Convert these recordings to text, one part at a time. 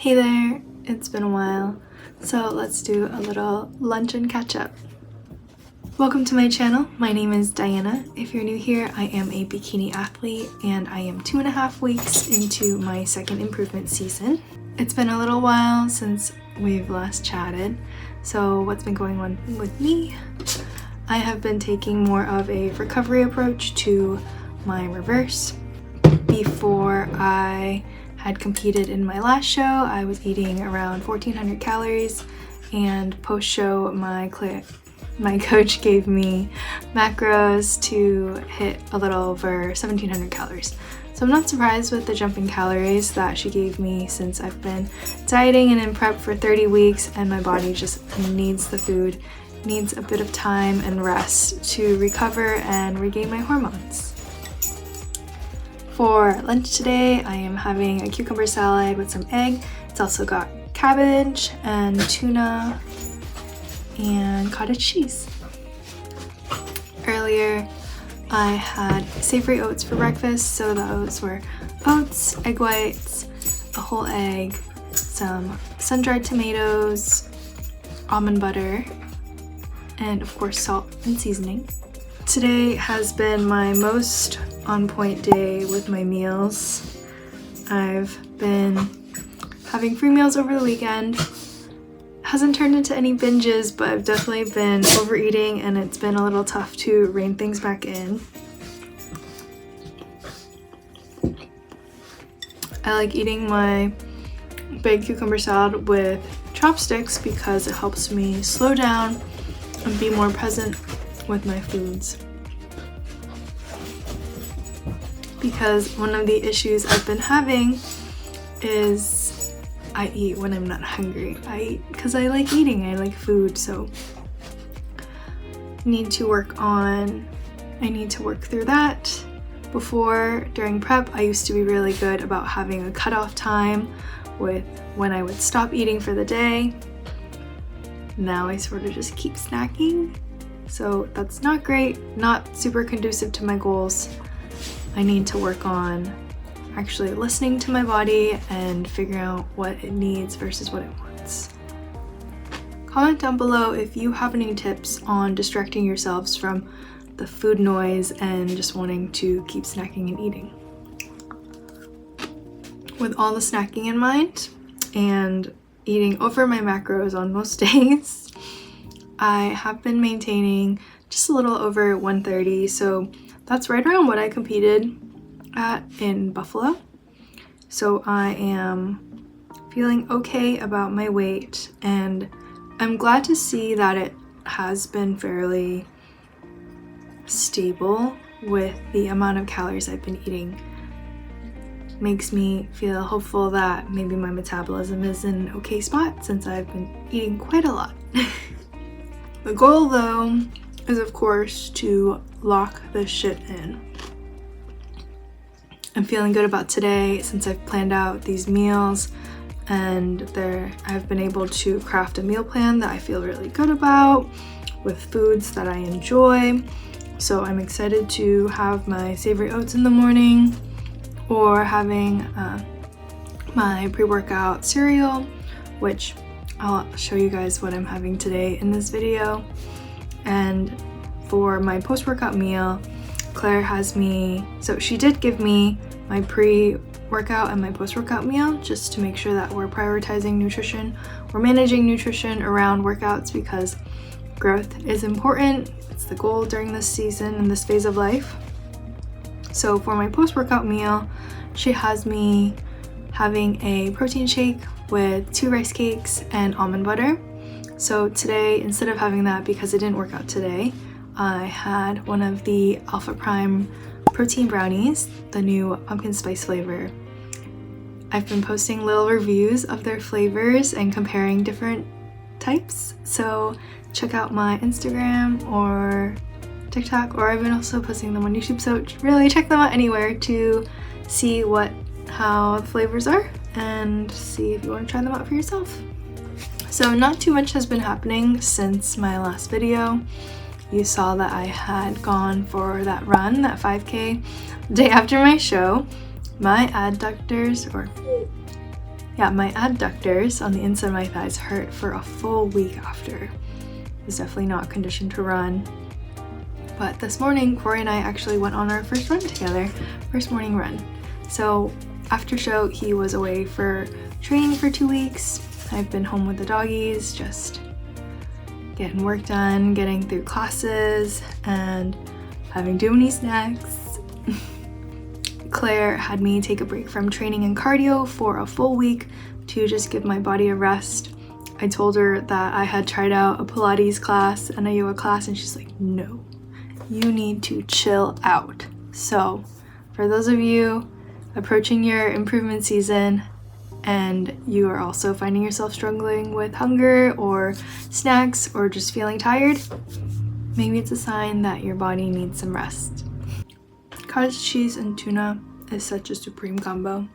Hey there, it's been a while, so let's do a little lunch and catch up. Welcome to my channel. My name is Diana. If you're new here, I am a bikini athlete and I am 2.5 weeks into my second improvement season. It's been a little while since we've last chatted, so what's been going on with me? I have been taking more of a recovery approach to my reverse. Before I had competed in my last show, I was eating around 1,400 calories, and post-show my coach gave me macros to hit a little over 1,700 calories. So I'm not surprised with the jump in calories that she gave me, since I've been dieting and in prep for 30 weeks and my body just needs the food, needs a bit of time and rest to recover and regain my hormones. For lunch today, I am having a cucumber salad with some egg. It's also got cabbage and tuna and cottage cheese. Earlier, I had savory oats for breakfast, so those were oats, egg whites, a whole egg, some sun-dried tomatoes, almond butter, and of course salt and seasoning. Today has been my most on-point day with my meals. I've been having free meals over the weekend. Hasn't turned into any binges, but I've definitely been overeating and it's been a little tough to rein things back in. I like eating my big cucumber salad with chopsticks because it helps me slow down and be more present with my foods. Because one of the issues I've been having is I eat when I'm not hungry. I eat because I like eating, I like food, so I need to work through that. During prep, I used to be really good about having a cutoff time with when I would stop eating for the day. Now I sort of just keep snacking, so that's not great, not super conducive to my goals. I need to work on actually listening to my body and figuring out what it needs versus what it wants. Comment down below if you have any tips on distracting yourselves from the food noise and just wanting to keep snacking and eating. With all the snacking in mind and eating over my macros on most days, I have been maintaining just a little over 130, so that's right around what I competed at in Buffalo. So I am feeling okay about my weight, and I'm glad to see that it has been fairly stable with the amount of calories I've been eating. Makes me feel hopeful that maybe my metabolism is in an okay spot since I've been eating quite a lot. The goal though is of course to lock this shit in. I'm feeling good about today since I've planned out these meals, and I've been able to craft a meal plan that I feel really good about with foods that I enjoy. So I'm excited to have my savory oats in the morning, or having my pre-workout cereal, which I'll show you guys what I'm having today in this video. And for my post-workout meal, Claire has me, so she did give me my pre-workout and my post-workout meal just to make sure that we're prioritizing nutrition. We're managing nutrition around workouts because growth is important. It's the goal during this season and this phase of life. So for my post-workout meal, she has me having a protein shake with 2 rice cakes and almond butter. So today, instead of having that because it didn't work out today, I had one of the Alpha Prime protein brownies, the new pumpkin spice flavor. I've been posting little reviews of their flavors and comparing different types, so check out my Instagram or TikTok, or I've been also posting them on YouTube, so really check them out anywhere to see how the flavors are and see if you want to try them out for yourself. So not too much has been happening since my last video. You saw that I had gone for that run, that 5K, the day after my show. My adductors, Yeah, my adductors on the inside of my thighs hurt for a full week after. I was definitely not conditioned to run. But this morning, Corey and I actually went on our first run together, first morning run. So after show, he was away for training for 2 weeks. I've been home with the doggies, just getting work done, getting through classes, and having too many snacks. Claire had me take a break from training and cardio for a full week to just give my body a rest. I told her that I had tried out a Pilates class and a yoga class, and she's like, no, you need to chill out. So for those of you approaching your improvement season and you are also finding yourself struggling with hunger or snacks or just feeling tired, maybe it's a sign that your body needs some rest. Cottage cheese and tuna is such a supreme combo.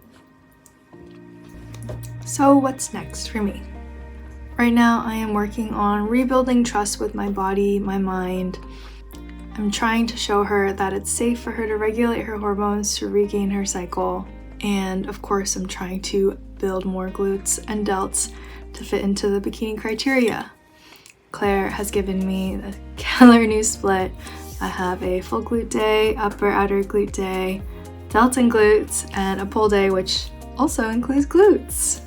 So what's next for me? Right now I am working on rebuilding trust with my body, my mind. I'm trying to show her that it's safe for her to regulate her hormones to regain her cycle. And of course I'm trying to build more glutes and delts to fit into the bikini criteria. Claire has given me a killer new split. I have a full glute day, upper outer glute day, delts and glutes, and a pull day, which also includes glutes.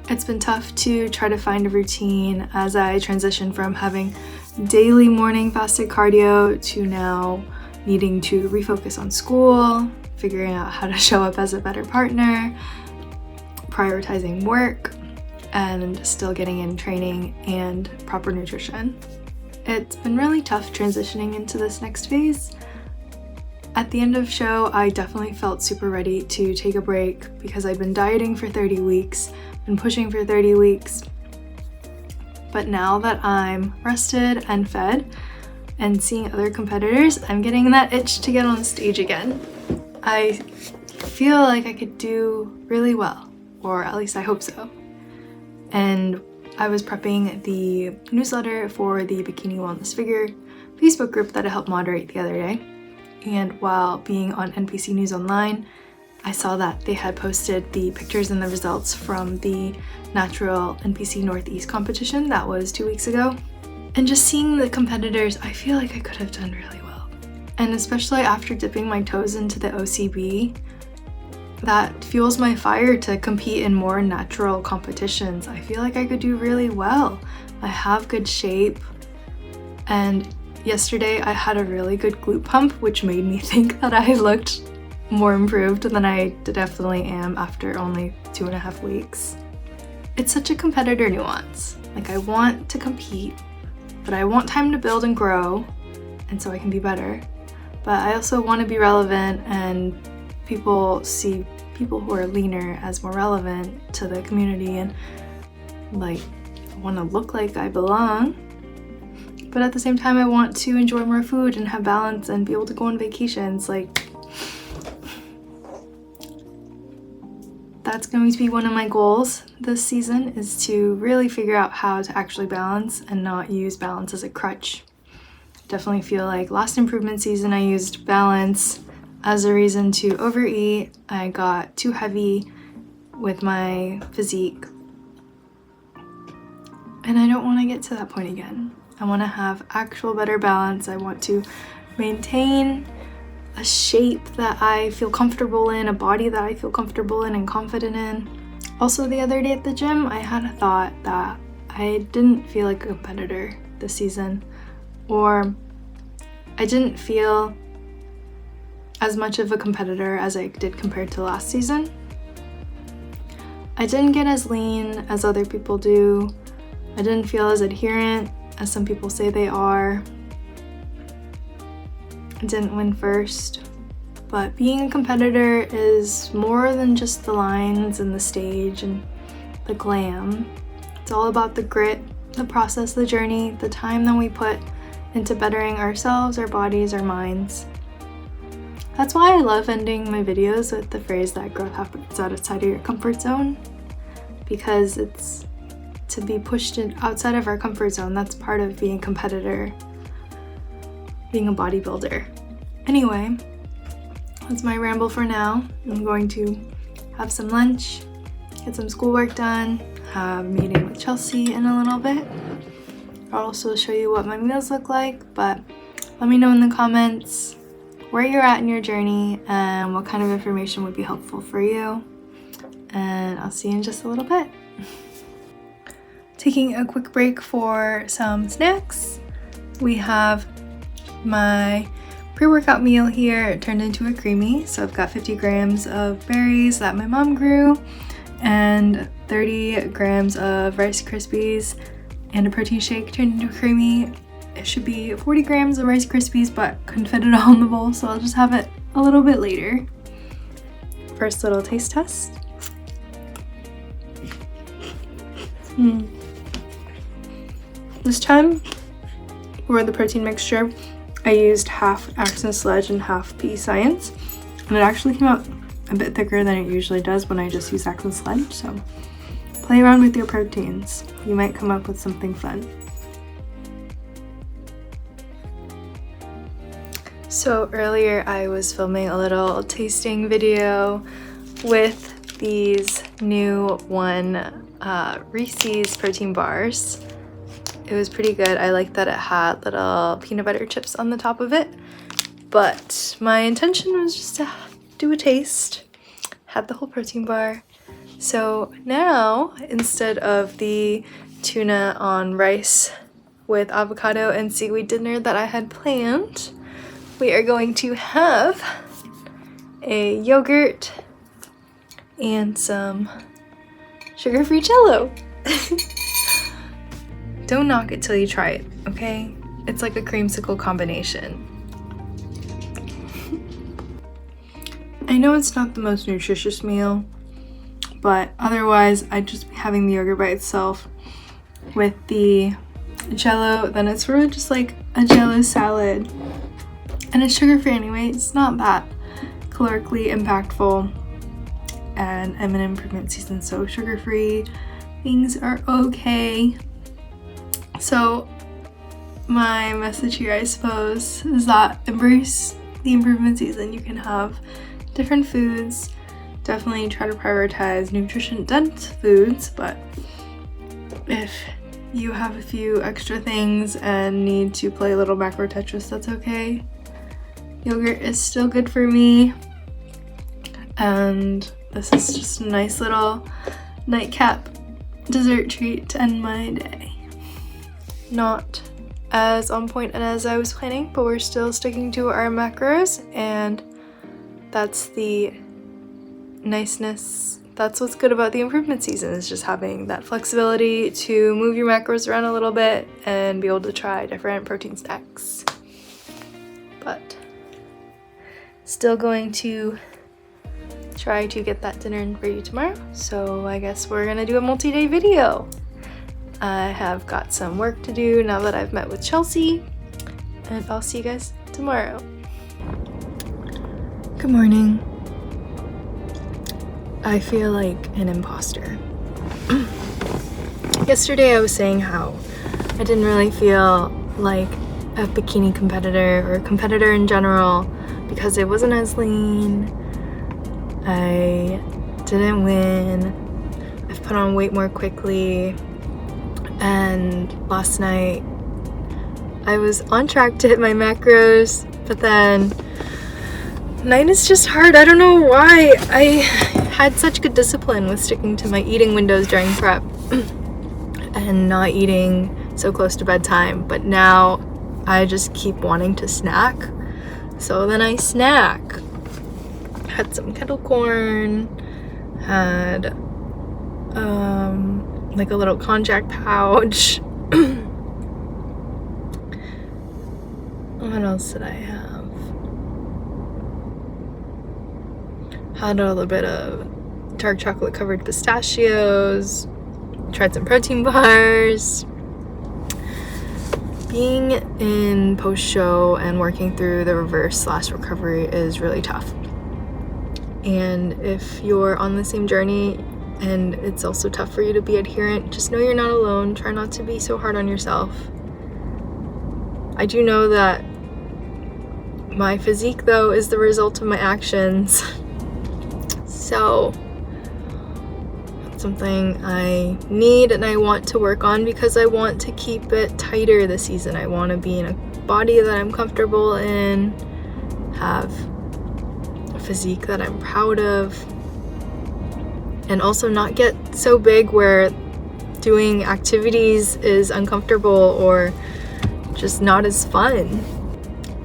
It's been tough to try to find a routine as I transition from having daily morning fasted cardio to now needing to refocus on school, figuring out how to show up as a better partner, prioritizing work, and still getting in training and proper nutrition. It's been really tough transitioning into this next phase. At the end of show, I definitely felt super ready to take a break because I'd been dieting for 30 weeks, been pushing for 30 weeks. But now that I'm rested and fed and seeing other competitors, I'm getting that itch to get on the stage again. I feel like I could do really well, or at least I hope so. And I was prepping the newsletter for the Bikini Wellness Figure Facebook group that I helped moderate the other day. And while being on NPC News Online, I saw that they had posted the pictures and the results from the Natural NPC Northeast competition that was 2 weeks ago. And just seeing the competitors, I feel like I could have done really well. And especially after dipping my toes into the OCB, that fuels my fire to compete in more natural competitions. I feel like I could do really well. I have good shape, and yesterday I had a really good glute pump, which made me think that I looked more improved than I definitely am after only 2.5 weeks. It's such a competitor nuance. Like, I want to compete, but I want time to build and grow, and so I can be better. But I also want to be relevant, and people see people who are leaner as more relevant to the community, and like, I want to look like I belong. But at the same time, I want to enjoy more food and have balance and be able to go on vacations. Like, that's going to be one of my goals this season, is to really figure out how to actually balance and not use balance as a crutch. Definitely feel like last improvement season I used balance as a reason to overeat. I got too heavy with my physique, and I don't want to get to that point again. I want to have actual better balance. I want to maintain a shape that I feel comfortable in, a body that I feel comfortable in and confident in. Also, the other day at the gym, I had a thought that I didn't feel like a competitor this season, or I didn't feel as much of a competitor as I did compared to last season. I didn't get as lean as other people do. I didn't feel as adherent as some people say they are. I didn't win first. But being a competitor is more than just the lines and the stage and the glam. It's all about the grit, the process, the journey, the time that we put into bettering ourselves, our bodies, our minds. That's why I love ending my videos with the phrase that growth happens outside of your comfort zone, because it's to be pushed outside of our comfort zone. That's part of being a competitor, being a bodybuilder. Anyway, that's my ramble for now. I'm going to have some lunch get some schoolwork done, have a meeting with Chelsea in a little bit. I'll also show you what my meals look like, but let me know in the comments where you're at in your journey and what kind of information would be helpful for you. And I'll see you in just a little bit. Taking a quick break for some snacks. We have my pre-workout meal here. It turned into a creamy. So I've got 50 grams of berries that my mom grew and 30 grams of Rice Krispies and a protein shake turned into a creamy. It should be 40 grams of Rice Krispies, but couldn't fit it all in the bowl, so I'll just have it a little bit later. First little taste test. This time, for the protein mixture, I used half Accent Sledge and half PE Science, and it actually came out a bit thicker than it usually does when I just use Accent Sledge, so play around with your proteins. You might come up with something fun. So earlier I was filming a little tasting video with these new Reese's protein bars. It was pretty good. I liked that it had little peanut butter chips on the top of it, but my intention was just to do a taste. Had the whole protein bar. So now, instead of the tuna on rice with avocado and seaweed dinner that I had planned, we are going to have a yogurt and some sugar-free Jell-O. Don't knock it till you try it, okay? It's like a creamsicle combination. I know it's not the most nutritious meal, but otherwise I'd just be having the yogurt by itself with the Jell-O. Then it's really just like a Jell-O salad. And it's sugar-free anyway. It's not that calorically impactful. And I'm in improvement season, so sugar-free things are okay. So my message here, I suppose, is that embrace the improvement season. You can have different foods. Definitely try to prioritize nutrition-dense foods, but if you have a few extra things and need to play a little macro Tetris, that's okay. Yogurt is still good for me, and this is just a nice little nightcap dessert treat to end my day. Not as on point as I was planning, but we're still sticking to our macros, and that's the niceness. That's what's good about the improvement season, is just having that flexibility to move your macros around a little bit and be able to try different protein stacks. But still going to try to get that dinner in for you tomorrow, so I guess we're gonna do a multi-day video. I have got some work to do now that I've met with Chelsea, and I'll see you guys tomorrow. Good morning. I feel like an imposter. Yesterday I was saying how I didn't really feel like a bikini competitor or a competitor in general because I wasn't as lean. I didn't win. I've put on weight more quickly. And last night I was on track to hit my macros, but then night is just hard. I don't know why. I had such good discipline with sticking to my eating windows during prep and not eating so close to bedtime, but now I just keep wanting to snack. So then I snack. Had some kettle corn, had like a little konjac pouch. What else did I have? Had a little bit of dark chocolate covered pistachios. Tried some protein bars. Being in post-show and working through the reverse/recovery is really tough. And if you're on the same journey and it's also tough for you to be adherent, just know you're not alone. Try not to be so hard on yourself. I do know that my physique, though, is the result of my actions. So something I need and I want to work on because I want to keep it tighter this season. I want to be in a body that I'm comfortable in, have a physique that I'm proud of, and also not get so big where doing activities is uncomfortable or just not as fun.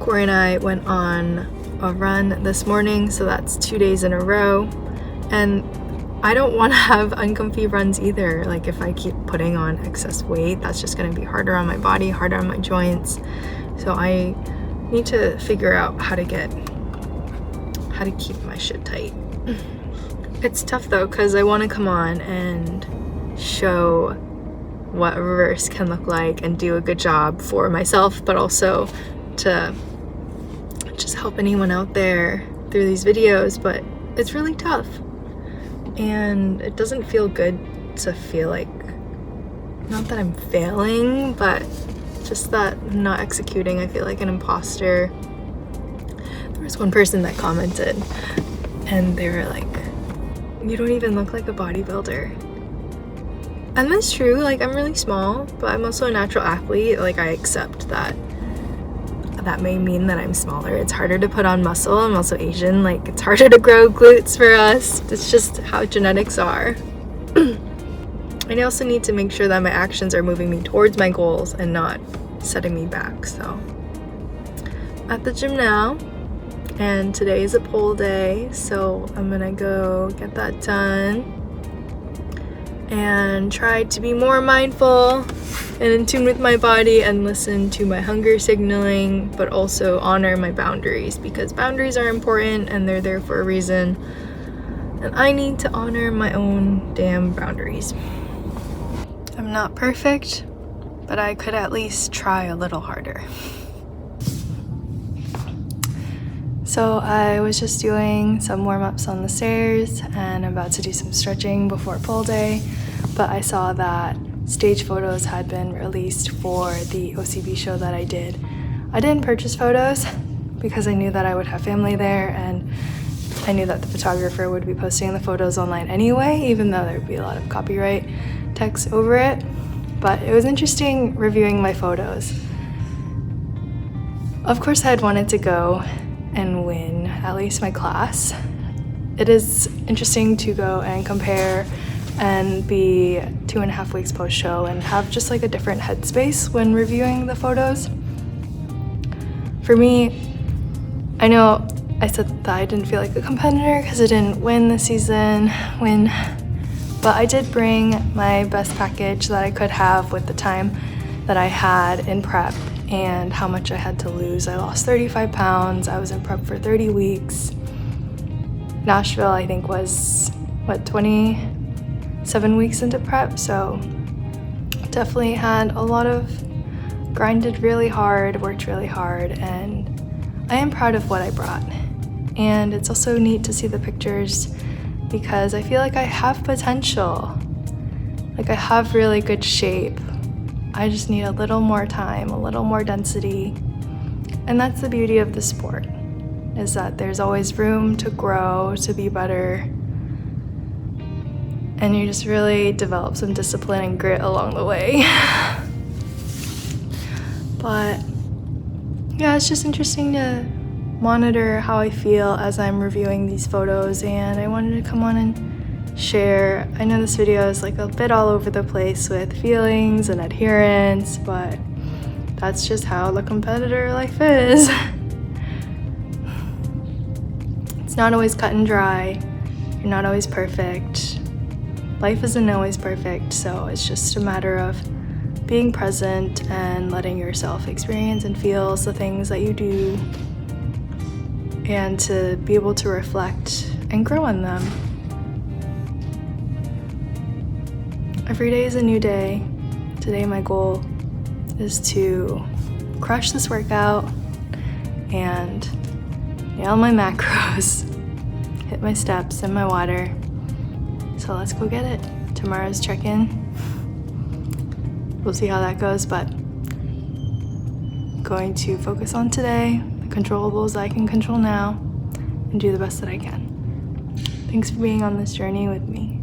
Corey and I went on a run this morning, so that's 2 days in a row, and I don't want to have uncomfy runs either. Like, if I keep putting on excess weight, that's just going to be harder on my body, harder on my joints. So I need to figure out how to keep my shit tight. It's tough though, because I want to come on and show what reverse can look like and do a good job for myself, but also to just help anyone out there through these videos. But it's really tough, and it doesn't feel good to feel like, not that I'm failing, but just that I'm not executing. I feel like an imposter. There was one person that commented and they were like, "You don't even look like a bodybuilder." And that's true. Like, I'm really small, but I'm also a natural athlete. Like, I accept that that may mean that I'm smaller. It's harder to put on muscle. I'm also Asian. Like, it's harder to grow glutes for us. It's just how genetics are. I also need to make sure that my actions are moving me towards my goals and not setting me back. So, I'm at the gym now, and today is a pole day, so I'm gonna go get that done and try to be more mindful and in tune with my body and listen to my hunger signaling, but also honor my boundaries, because boundaries are important and they're there for a reason, and I need to honor my own damn boundaries. I'm not perfect, but I could at least try a little harder. So I was just doing some warm-ups on the stairs, and I'm about to do some stretching before pole day, but I saw that stage photos had been released for the OCB show that I did. I didn't purchase photos because I knew that I would have family there, and I knew that the photographer would be posting the photos online anyway, even though there would be a lot of copyright text over it. But it was interesting reviewing my photos. Of course, I had wanted to go and win at least my class. It is interesting to go and compare and be 2.5 weeks post-show and have just like a different headspace when reviewing the photos. For me, I know I said that I didn't feel like a competitor because I didn't win this season, but I did bring my best package that I could have with the time that I had in prep and how much I had to lose. I lost 35 pounds. I was in prep for 30 weeks. Nashville, I think, was, 27 weeks into prep, so definitely had a lot of grinded really hard, worked really hard, and I am proud of what I brought. And it's also neat to see the pictures because I feel like I have potential. Like, I have really good shape. I just need a little more time, a little more density. And that's the beauty of the sport, is that there's always room to grow, to be better. And you just really develop some discipline and grit along the way. But yeah, it's just interesting to monitor how I feel as I'm reviewing these photos, and I wanted to come on and share. I know this video is like a bit all over the place with feelings and adherence, but that's just how the competitor life is. It's not always cut and dry. You're not always perfect. Life isn't always perfect, so it's just a matter of being present and letting yourself experience and feel the things that you do, and to be able to reflect and grow on them. Every day is a new day. Today my goal is to crush this workout and nail my macros, hit my steps and my water. So let's go get it. Tomorrow's check-in. We'll see how that goes, but going to focus on today, the controllables I can control now, and do the best that I can. Thanks for being on this journey with me.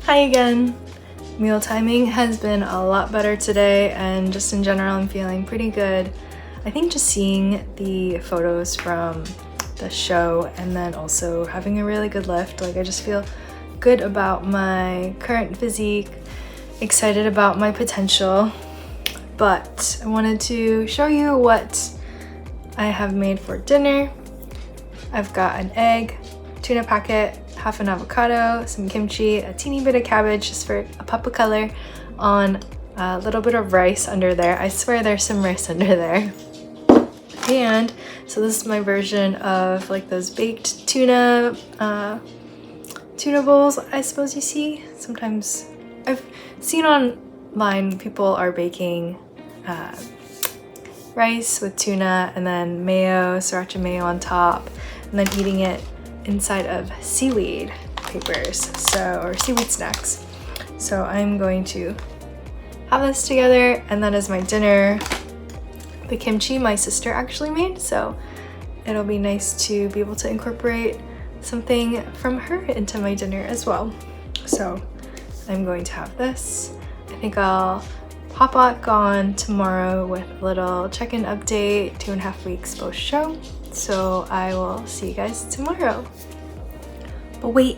Hi again. Meal timing has been a lot better today, and just in general I'm feeling pretty good. I think just seeing the photos from the show and then also having a really good lift, like I just feel good about my current physique, excited about my potential. But I wanted to show you what I have made for dinner. I've got an egg, tuna packet, half an avocado, some kimchi, a teeny bit of cabbage just for a pop of color, on a little bit of rice under there. I swear there's some rice under there. And so this is my version of like those baked tuna bowls, I suppose you see. Sometimes I've seen online people are baking rice with tuna and then mayo, sriracha mayo on top, and then eating it inside of seaweed papers, or seaweed snacks. So I'm going to have this together, and then as my dinner, the kimchi my sister actually made, so it'll be nice to be able to incorporate something from her into my dinner as well. So I'm going to have this. I think I'll hop back on tomorrow with a little check-in update, 2.5 weeks post-show. So I will see you guys tomorrow. But wait,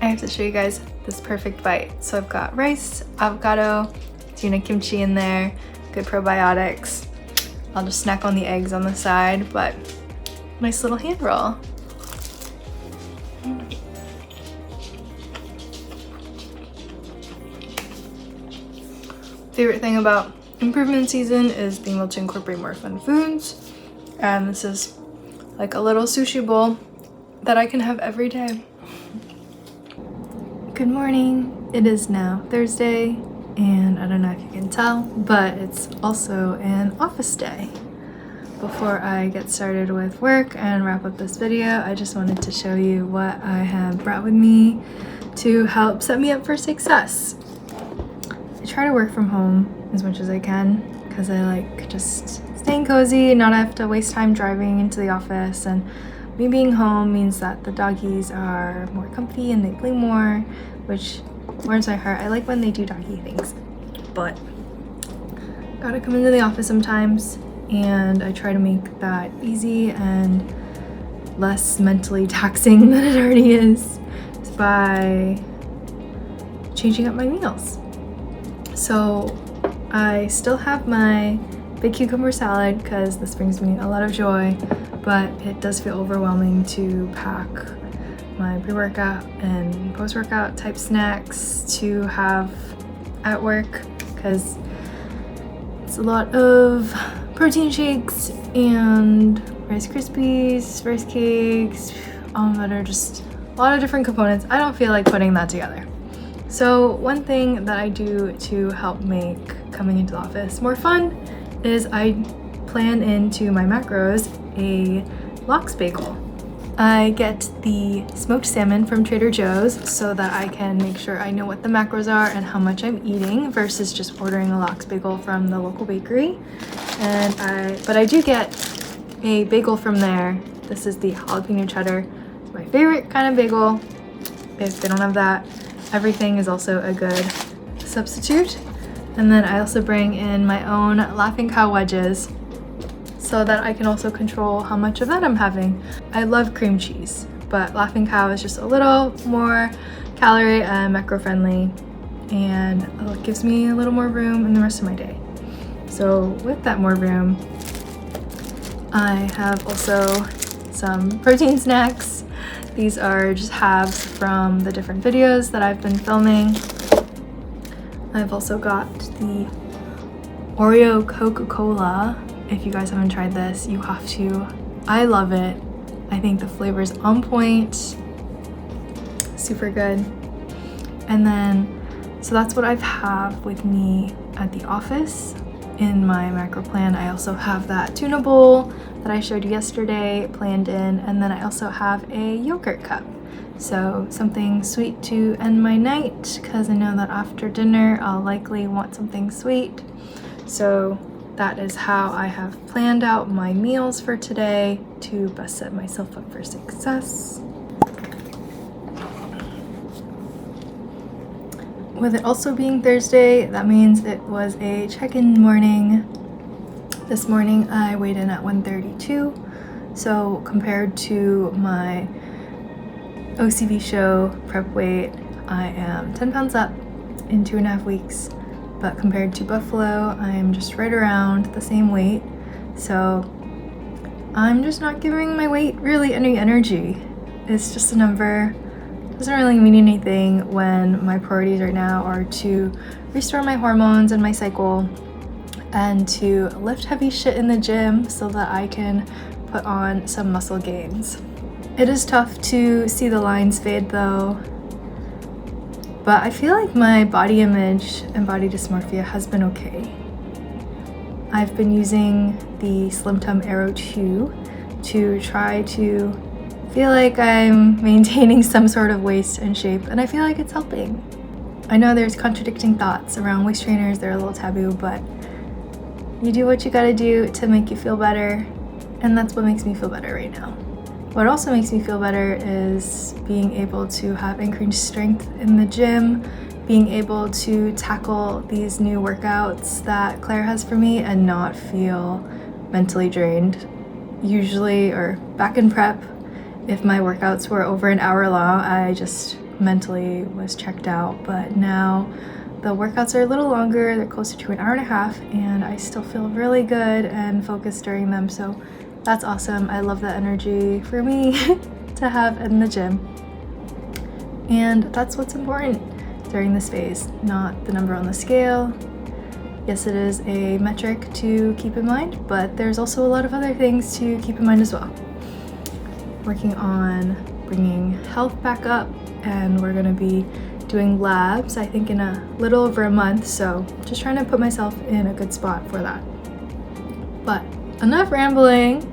I have to show you guys this perfect bite. So I've got rice, avocado, tuna kimchi in there, good probiotics. I'll just snack on the eggs on the side, but nice little hand roll. Favorite thing about improvement season is being able to incorporate more fun foods, and this is like a little sushi bowl that I can have every day. Good morning. It is now Thursday, and I don't know if you can tell, but it's also an office day. Before I get started with work and wrap up this video, I just wanted to show you what I have brought with me to help set me up for success. I try to work from home as much as I can because I like just staying cozy, not have to waste time driving into the office, and me being home means that the doggies are more comfy and they play more, which warms my heart. I like when they do doggy things, but gotta come into the office sometimes, and I try to make that easy and less mentally taxing than it already is by changing up my meals. So I still have my big cucumber salad because this brings me a lot of joy, but it does feel overwhelming to pack my pre-workout and post-workout type snacks to have at work, because it's a lot of protein shakes and Rice Krispies, rice cakes, almond butter, just a lot of different components. I don't feel like putting that together. So one thing that I do to help make coming into the office more fun is I plan into my macros a lox bagel. I get the smoked salmon from Trader Joe's so that I can make sure I know what the macros are and how much I'm eating versus just ordering a lox bagel from the local bakery. But I do get a bagel from there. This is the jalapeno cheddar. It's my favorite kind of bagel. If they don't have that, everything is also a good substitute. And then I also bring in my own Laughing Cow wedges so that I can also control how much of that I'm having. I love cream cheese, but Laughing Cow is just a little more calorie and macro friendly, and it gives me a little more room in the rest of my day. So with that more room, I have also some protein snacks. These are just halves from the different videos that I've been filming. I've also got the Oreo Coca-Cola. If you guys haven't tried this, you have to. I love it. I think the flavor's on point. Super good. And then, so that's what I have with me at the office in my macro plan. I also have that tuna bowl that I showed you yesterday planned in, and then I also have a yogurt cup. So something sweet to end my night, because I know that after dinner I'll likely want something sweet. So that is how I have planned out my meals for today to best set myself up for success. With it also being Thursday, that means it was a check-in morning. This morning I weighed in at 132, so compared to my OCV show prep weight, I am 10 pounds up in 2.5 weeks, but compared to Buffalo, I am just right around the same weight, so I'm just not giving my weight really any energy. It's just a number. It doesn't really mean anything when my priorities right now are to restore my hormones and my cycle and to lift heavy shit in the gym so that I can put on some muscle gains. It is tough to see the lines fade though, but I feel like my body image and body dysmorphia has been okay. I've been using the Slim Tum Aero 2 to try to feel like I'm maintaining some sort of waist and shape, and I feel like it's helping. I know there's contradicting thoughts around waist trainers, they're a little taboo, but you do what you gotta do to make you feel better, and that's what makes me feel better right now. What also makes me feel better is being able to have increased strength in the gym, being able to tackle these new workouts that Claire has for me and not feel mentally drained. Usually, or back in prep, if my workouts were over an hour long, I just mentally was checked out, but now the workouts are a little longer, they're closer to an hour and a half, and I still feel really good and focused during them, so that's awesome. I love that energy for me to have in the gym. And that's what's important during this phase, not the number on the scale. Yes, it is a metric to keep in mind, but there's also a lot of other things to keep in mind as well. Working on bringing health back up, and we're gonna be doing labs, I think in a little over a month, so just trying to put myself in a good spot for that. But enough rambling.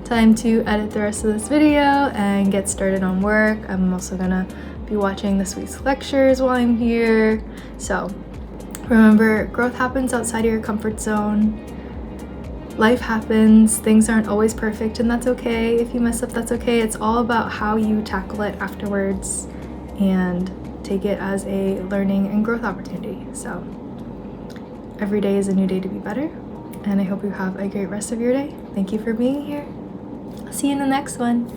Time to edit the rest of this video and get started on work. I'm also gonna be watching this week's lectures while I'm here. So remember, growth happens outside of your comfort zone. Life happens, things aren't always perfect, and that's okay. If you mess up, that's okay. It's all about how you tackle it afterwards and take it as a learning and growth opportunity. So every day is a new day to be better, and I hope you have a great rest of your day. Thank you for being here. See you in the next one.